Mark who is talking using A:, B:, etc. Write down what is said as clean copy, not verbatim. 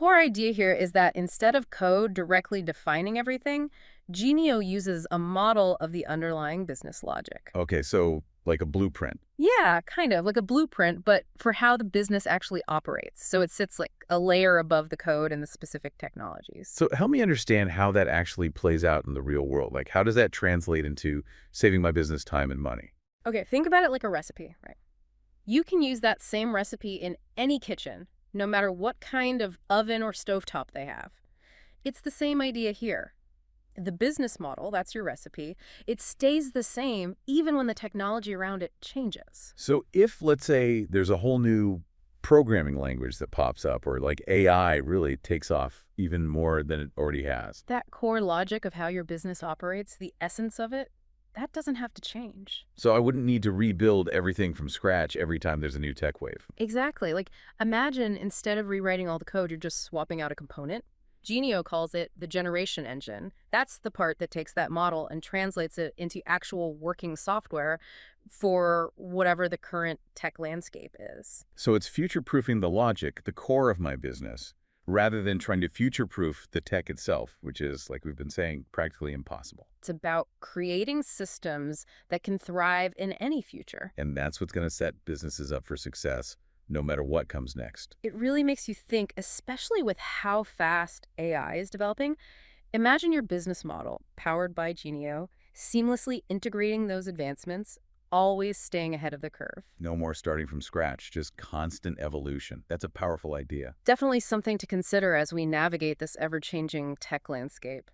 A: core idea here is that instead of code directly defining everything, Genio uses a model of the underlying business logic.
B: Okay, so like a blueprint.
A: Yeah, kind of like a blueprint, but for how the business actually operates. So it sits like a layer above the code and the specific technologies.
B: So help me understand how that actually plays out in the real world. Like, how does that translate into saving my business time and money?
A: Okay, think about it like a recipe, right? You can use that same recipe in any kitchen, no matter what kind of oven or stovetop they have. It's the same idea here. The business model, that's your recipe, it stays the same even when the technology around it changes.
B: So if, let's say, there's a whole new programming language that pops up, or like AI really takes off even more than it already has.
A: That core logic of how your business operates, the essence of it, that doesn't have to change.
B: So I wouldn't need to rebuild everything from scratch every time there's a new tech wave.
A: Exactly. Like, imagine instead of rewriting all the code, you're just swapping out a component. Genio calls it the generation engine. That's the part that takes that model and translates it into actual working software for whatever the current tech landscape is.
B: So it's future-proofing the logic, the core of my business, rather than trying to future-proof the tech itself, which is, like we've been saying, practically impossible.
A: It's about creating systems that can thrive in any future.
B: And that's what's going to set businesses up for success, no matter what comes next.
A: It really makes you think, especially with how fast AI is developing. Imagine your business model, powered by Genio, seamlessly integrating those advancements, always staying ahead of the curve.
B: No more starting from scratch, just constant evolution. That's a powerful idea.
A: Definitely something to consider as we navigate this ever-changing tech landscape.